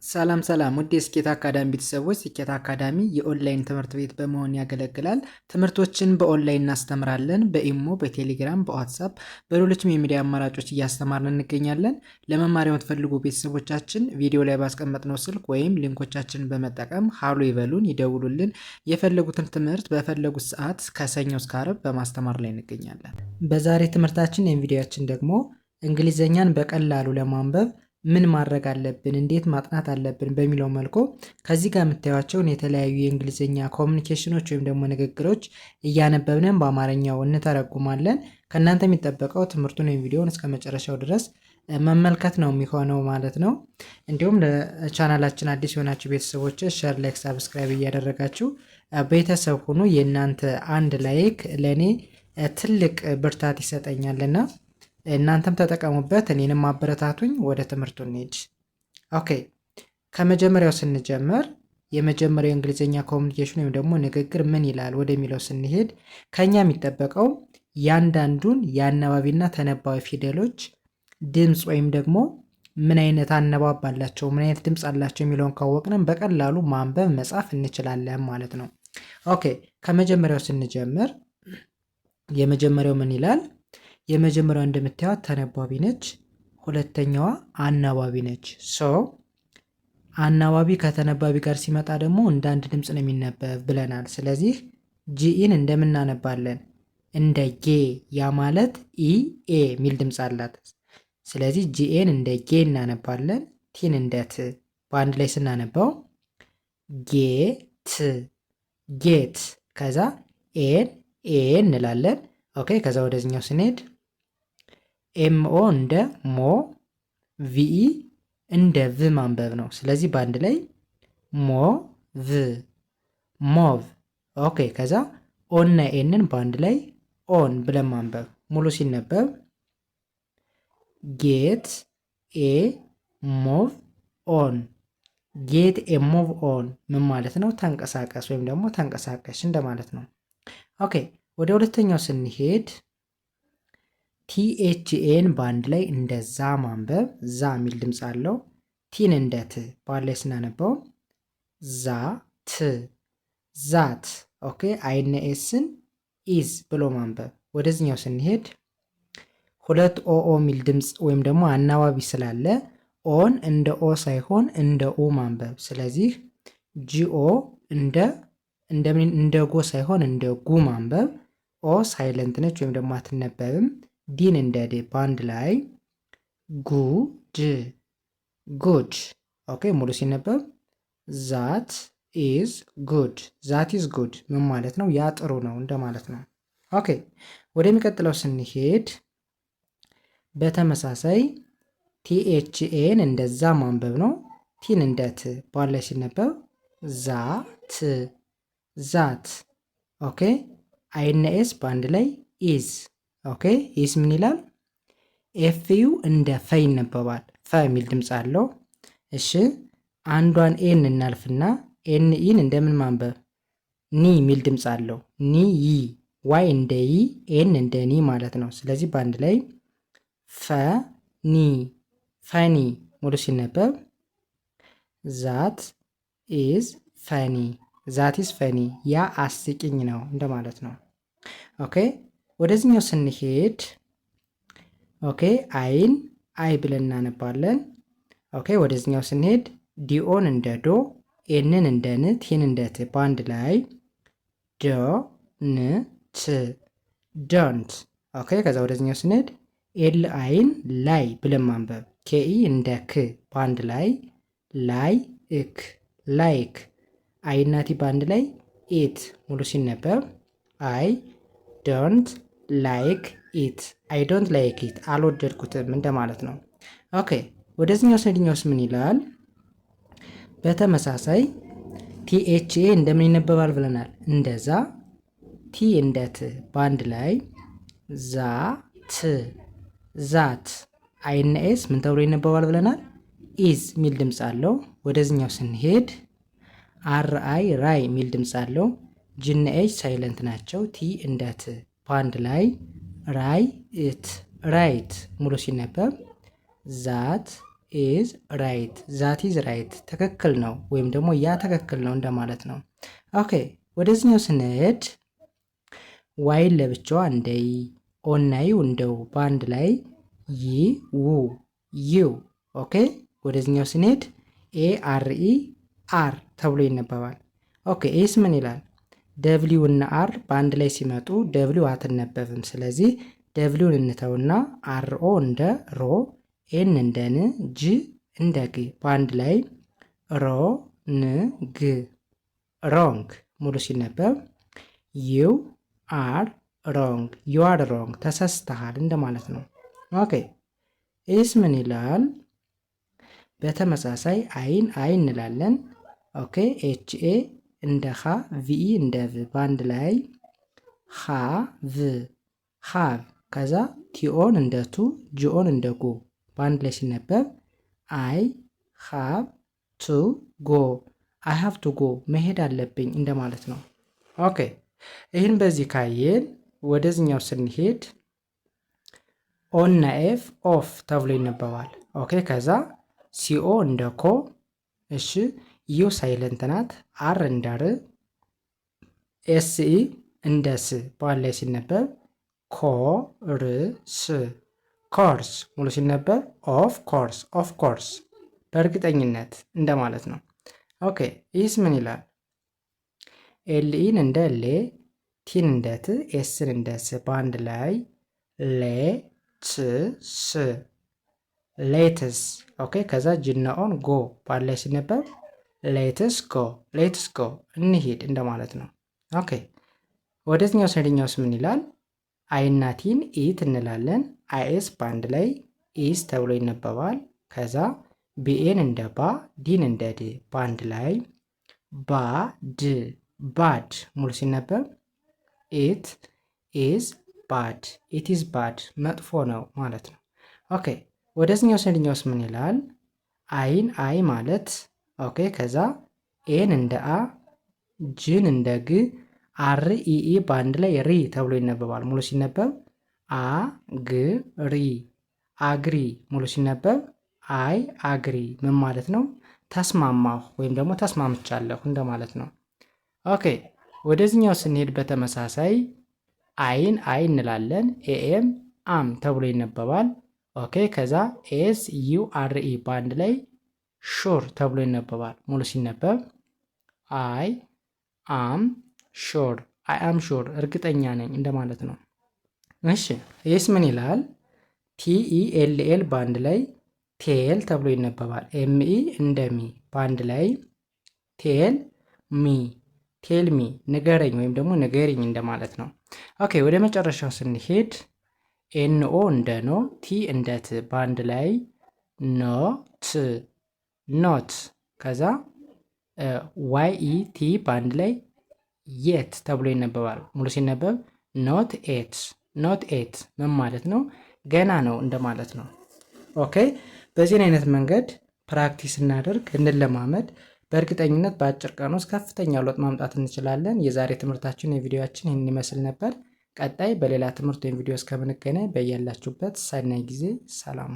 ሰላም ሰላም ውድ የስኬት አካዳሚ ቤተሰቦች፣ ስኬት አካዳሚ የኦንላይን ትምህርት ቤት በመሆን ያገለግላል። ትምህርቶችን በኦንላይን እናስተምራለን። በኢሞ፣ በቴሌግራም፣ በዋትሳፕ፣ በሌሎችም የሚዲያ አማራጮች እያስተማርን እንገኛለን። ለመማር የምትፈልጉ ቤተሰቦቻችን ቪዲዮ ላይ ባስቀመጥነው ስልክ ወይም ሊንኮቻችንን በመጠቀም ሀሎ ይበሉን፣ ይደውሉልን። የፈለጉትን ትምህርት በፈለጉት ሰዓት ከሰኞ እስከ ዓርብ በማስተማር ላይ እንገኛለን። በዛሬ ትምህርታችን ቪዲዮአችን ደግሞ እንግሊዘኛን በቀላሉ ለማንበብ ምን ማድረግ አለብን፣ እንዴት ማጥናት አለብን በሚለው መልኩ ከዚህ ጋር የምታዩቸውን የተለያዩ የእንግሊዝኛ ኮሚኒኬሽኖች ወይም ደግሞ ንግግሮች እያነበብንን በአማርኛው እንተረጉማለን። ከእናንተ የሚጠበቀው ትምህርቱን ወይም ቪዲዮውን እስከ መጨረሻው ድረስ መመልከት ነው የሚሆነው ማለት ነው። እንዲሁም ለቻናላችን አዲስ የሆናችሁ ቤተሰቦች ሸር፣ ላይክ፣ ሳብስክራይብ እያደረጋችሁ ቤተሰብ ሁኑ። የእናንተ አንድ ላይክ ለእኔ ትልቅ ብርታት ይሰጠኛልና እናንተም ተጠቀሙበት፣ እኔንም አበረታቱኝ። ወደ ትምህርቱ እንሂድ። ኦኬ፣ ከመጀመሪያው ስንጀምር የመጀመሪያው የእንግሊዝኛ ኮሚኒኬሽን ወይም ደግሞ ንግግር ምን ይላል ወደሚለው ስንሄድ ከኛ የሚጠበቀው ያንዳንዱን የአናባቢና ተነባቢ ፊደሎች ድምፅ ወይም ደግሞ ምን አይነት አነባብ አላቸው፣ ምን አይነት ድምፅ አላቸው የሚለውን ካወቅንም በቀላሉ ማንበብ መጻፍ እንችላለን ማለት ነው። ኦኬ፣ ከመጀመሪያው ስንጀምር የመጀመሪያው ምን ይላል? የመጀመሪያዋ እንደምታዩት ተነባቢ ነች። ሁለተኛዋ አናባቢ ነች። ሶ አናባቢ ከተነባቢ ጋር ሲመጣ ደግሞ እንደ አንድ ድምፅ ነው የሚነበብ ብለናል። ስለዚህ ጂኢን እንደምናነባለን እንደ ጌ፣ ያ ማለት ኢ ኤ የሚል ድምፅ አላት። ስለዚህ ጂኤን እንደ ጌ እናነባለን። ቲን እንደ ት፣ በአንድ ላይ ስናነባው ጌት ጌት። ከዛ ኤን ኤ እንላለን። ኦኬ፣ ከዛ ወደዚኛው ስንሄድ ኤምኦ እንደ ሞ፣ ቪኢ እንደ ቭ ማንበብ ነው። ስለዚህ በአንድ ላይ ሞ ቭ ሞቭ። ኦኬ፣ ከዛ ኦና ኤንን በአንድ ላይ ኦን ብለን ማንበብ። ሙሉ ሲነበብ ጌት ኤ ሞቭ ኦን። ጌት ኤ ሞቭ ኦን ምን ማለት ነው? ተንቀሳቀስ ወይም ደግሞ ተንቀሳቀሽ እንደማለት ነው። ኦኬ፣ ወደ ሁለተኛው ስንሄድ ቲኤችኤን በአንድ ላይ እንደ ዛ ማንበብ። ዛ የሚል ድምፅ አለው። ቲን እንደ ት በአንድ ላይ ስናነበው ዛ ት ዛት። ኦኬ፣ አይነ ኤስን ኢዝ ብሎ ማንበብ። ወደዚኛው ስንሄድ ሁለት ኦኦ የሚል ድምፅ ወይም ደግሞ አናባቢ ስላለ ኦን እንደ ኦ ሳይሆን እንደ ኡ ማንበብ። ስለዚህ ጂኦ እንደ ጎ ሳይሆን እንደ ጉ ማንበብ። ኦ ሳይለንት ነች ወይም ደግሞ አትነበብም። ዲን እንደ ድ በአንድ ላይ ጉድ ጉድ። ኦኬ፣ ሙሉ ሲነበብ ዛት ኢዝ ጉድ ዛት ኢዝ ጉድ ምን ማለት ነው? ያ ጥሩ ነው እንደማለት ነው። ኦኬ፣ ወደሚቀጥለው ስንሄድ በተመሳሳይ ቲኤችኤን እንደዛ ማንበብ ነው። ቲን እንደ ት በአንድ ላይ ሲነበብ ዛት ዛት። ኦኬ፣ አይነ ኤስ በአንድ ላይ ኢዝ። ኦኬ፣ ኢዝ ምን ይላል? ኤፍዩ እንደ ፈ ይነበባል። ፈ የሚል ድምፅ አለው። እሺ፣ አንዷን ኤን እናልፍና ኤን ኢን እንደምን ማንበብ? ኒ የሚል ድምፅ አለው። ኒ ይ፣ ዋይ እንደ ይ፣ ኤን እንደ ኒ ማለት ነው። ስለዚህ በአንድ ላይ ፈ ኒ ፈኒ። ሙሉ ሲነበብ ዛት ኢዝ ፈኒ ዛት ኢዝ ፈኒ፣ ያ አስቂኝ ነው እንደማለት ነው። ኦኬ፣ ወደዚህኛው ስንሄድ ኦኬ፣ አይን አይ ብለን እናነባለን። ኦኬ፣ ወደዚህኛው ስንሄድ ዲኦን እንደ ዶ፣ ኤንን እንደ ን፣ ቲን እንደ ት በአንድ ላይ ዶ ን ት ዶንት። ኦኬ፣ ከዛ ወደዚህኛው ስንሄድ ኤል አይን ላይ ብለን ማንበብ። ኬኢ እንደ ክ በአንድ ላይ ላይ እክ ላይክ። አይናቲ በአንድ ላይ ኢት። ሙሉ ሲነበብ አይ ዶንት ላይክ ኢት አይ ዶንት ላይክ ኢት አልወደድኩትም እንደማለት ነው። ኦኬ፣ ወደዚህኛው ስንሄድኛውስ ምን ይላል? በተመሳሳይ ቲኤችኤ እንደምን ይነበባል ብለናል? እንደዛ። ቲ እንደ ት በአንድ ላይ ዛ ት ዛት። አይነ ኤስ ምን ተብሎ ይነበባል ብለናል? ኢዝ ሚል ድምፅ አለው። ወደዚህኛው ስንሄድ አር አይ ራይ ሚል ድምፅ አለው። ጅነ ኤች ሳይለንት ናቸው። ቲ እንደ ት በአንድ ላይ ራይ እት ራይት። ሙሉ ሲነበብ ዛት ኢዝ ራይት ዛት ኢዝ ራይት ትክክል ነው ወይም ደግሞ ያ ትክክል ነው እንደማለት ነው። ኦኬ ወደዚህኛው ስንሄድ ዋይን ለብቻዋ እንደይ ኦናዩ እንደው በአንድ ላይ ዩ ኦኬ ወደዚህኛው ስንሄድ ኤአርኢ አር ተብሎ ይነበባል። ኦኬ ኤስ ምን ይላል? ደብሊው እና አር በአንድ ላይ ሲመጡ ደብሊው አትነበብም። ስለዚህ ደብሊውን እንተውና አርኦ እንደ ሮ ኤን እንደ ን ጂ እንደ ግ በአንድ ላይ ሮ ን ግ ሮንግ ሙሉ ሲነበብ ዩ አር ሮንግ ዩ አር ሮንግ ተሳስተሃል እንደማለት ነው። ኦኬ ኤስ ምን ይላል? በተመሳሳይ አይን አይ እንላለን። ኦኬ ኤችኤ እንደ ሀ ቪኢ እንደ ቭ በአንድ ላይ ሀ ቭ ሃቭ ከዛ ቲኦን እንደ ቱ ጂኦን እንደ ጎ በአንድ ላይ ሲነበብ አይ ሃቭ ቱ ጎ አይ ሃቭ ቱ ጎ መሄድ አለብኝ እንደማለት ነው። ኦኬ ይህን በዚህ ካየን ወደዚኛው ስንሄድ ኦን እና ኤፍ ኦፍ ተብሎ ይነበባል። ኦኬ ከዛ ሲኦ እንደ ኮ እሺ ዩ ሳይለንት ናት አር እንደ ር ኤስኢ እንደ ስ በአንድ ላይ ሲነበብ ኮርስ ኮርስ ሙሉ ሲነበብ ኦፍ ኮርስ በእርግጠኝነት እንደማለት ነው። ኦኬ ይህስ ምን ይላል? ኤልኢን እንደ ሌ ቲን እንደ ት ኤስን እንደ ስ በአንድ ላይ ሌትስ ሌትስ ኦኬ ከዛ ጅናኦን ጎ በአንድ ላይ ሲነበብ ሌትስ ጎ እንሂድ እንደማለት ነው። ኦኬ ወደዚኛው ሰድኛውስ ምን ይላል? አይናቲን ኢት እንላለን። አይኤስ በአንድ ላይ ኢስ ተብሎ ይነበባል። ከዛ ቢኤን እንደ ባ ዲን እንደ ድ በአንድ ላይ ባድ ባድ ሙሉ ሲነበብ ኢት ኢዝ ባድ መጥፎ ነው ማለት ነው። ኦኬ ወደዚኛው ሰድኛውስ ምን ይላል? አይን አይ ማለት ኦኬ ከዛ ኤን እንደ አ ጅን እንደ ግ አር ኢኢ በአንድ ላይ ሪ ተብሎ ይነበባል። ሙሉ ሲነበብ አ ግ ሪ አግሪ ሙሉ ሲነበብ አይ አግሪ ምን ማለት ነው? ተስማማሁ ወይም ደግሞ ተስማምቻለሁ እንደማለት ነው። ኦኬ ወደዚህኛው ስንሄድ በተመሳሳይ አይን አይ እንላለን። ኤኤም አም ተብሎ ይነበባል። ኦኬ ከዛ ኤስ ዩ አር ኢ በአንድ ላይ ሹር ተብሎ ይነበባል። ሙሉ ሲነበብ አይ አም ሹር እርግጠኛ ነኝ እንደማለት ነው። እሺ ይህስ ምን ይላል? ቲኢኤልኤል በአንድ ላይ ቴል ተብሎ ይነበባል። ኤምኢ እንደ ሚ በአንድ ላይ ቴል ሚ ንገረኝ ወይም ደግሞ ንገሪኝ እንደማለት ነው። ኦኬ ወደ መጨረሻው ስንሄድ ኤንኦ እንደ ኖ ቲ እንደ ት በአንድ ላይ ኖት ከዛ ዋይ ኢ ቲ በአንድ ላይ የት ተብሎ ይነበባል። ሙሉ ሲነበብ ኖት ኤት ምን ማለት ነው? ገና ነው እንደማለት ነው። ኦኬ በዚህን አይነት መንገድ ፕራክቲስ እናደርግ እንለማመድ። በእርግጠኝነት በአጭር ቀን ውስጥ ከፍተኛ ለውጥ ማምጣት እንችላለን። የዛሬ ትምህርታችን የቪዲዮችን ይህን ይመስል ነበር። ቀጣይ በሌላ ትምህርት ወይም ቪዲዮ እስከምንገናኝ በያላችሁበት ሰናይ ጊዜ ሰላም